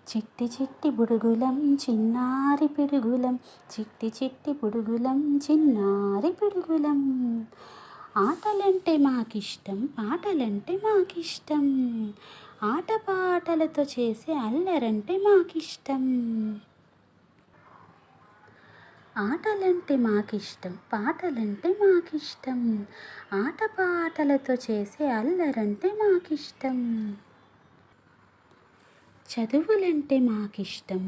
చిట్టి చిట్టి బుడుగులం చిన్నారి పిడుగులం, చిట్టి చిట్టి బుడుగులం చిన్నారి పిడుగులం. ఆటలంటే మాకిష్టం, పాటలంటే మాకిష్టం, ఆటపాటలతో చేసే అల్లరంటే మాకిష్టం. ఆటలంటే మాకిష్టం, పాటలంటే మాకిష్టం, ఆటపాటలతో చేసే అల్లరంటే మాకిష్టం. చదువులంటే మాకిష్టం,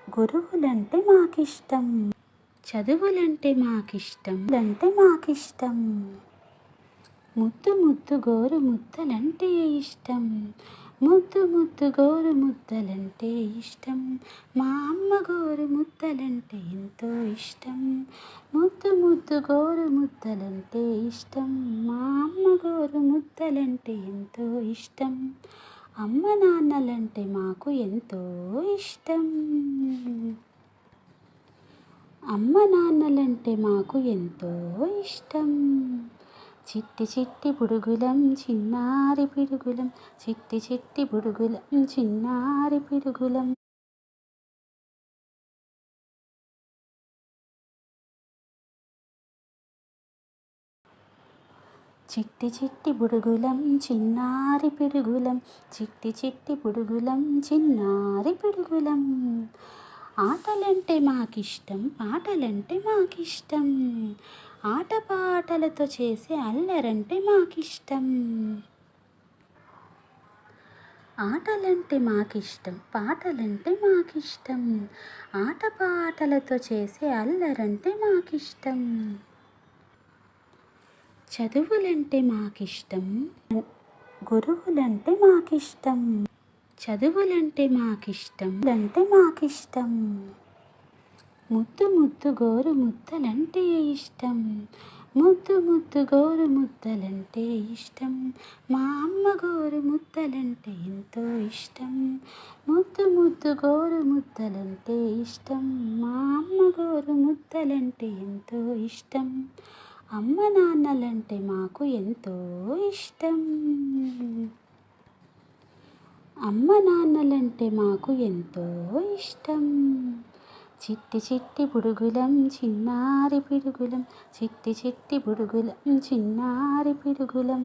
గురువులంటే మాకిష్టం, చదువులంటే మాకిష్టం అంటే మాకిష్టం. ముద్దు ముద్దు గోరు ముద్దలంటే ఇష్టం, ముద్దు ముద్దు గోరు ముద్దలంటే ఇష్టం, మా అమ్మ గోరు ముద్దలంటే ఎంతో ఇష్టం. ముద్దు ముద్దు గోరు ముద్దలంటే ఇష్టం, మా అమ్మ గోరు ముద్దలంటే ఎంతో ఇష్టం. అమ్మ నాన్నలంటే మాకు ఎంతో ఇష్టం, అమ్మ నాన్నలంటే మాకు ఎంతో ఇష్టం. చిట్టి చిట్టి బుడుగులం చిన్నారి పిడుగులం, చిట్టి చిట్టి బుడుగులం చిన్నారి పిడుగులం. చిట్టి చిట్టి బుడుగులం చిన్నారి పిడుగులం, చిట్టి చిట్టి బుడుగులం చిన్నారి పిడుగులం. ఆటలంటే మాకిష్టం, పాటలంటే మాకిష్టం, ఆటపాటలతో చేసే అల్లరంటే మాకిష్టం. ఆటలంటే మాకిష్టం, పాటలంటే మాకిష్టం, ఆటపాటలతో చేసే అల్లరంటే మాకిష్టం. చదువులంటే మాకిష్టం, గురువులంటే మాకిష్టం, చదువులంటే మాకిష్టం అంటే మాకిష్టం. ముద్దు ముద్దు గోరు ముద్దలంటే ఇష్టం, ముద్దు ముద్దు గోరు ముద్దలంటే ఇష్టం, మా అమ్మ గోరు ముద్దలంటే ఎంతో ఇష్టం. ముద్దు ముద్దు గోరు ముద్దలంటే ఇష్టం, మా అమ్మ గోరు ముద్దలంటే ఎంతో ఇష్టం. అమ్మ నాన్నలంటే మాకు ఎంతో ఇష్టం, అమ్మ నాన్నలంటే మాకు ఎంతో ఇష్టం. చిట్టి చిట్టి బుడుగులం చిన్నారి పిడుగులం, చిట్టి చిట్టి బుడుగులం చిన్నారి పిడుగులం.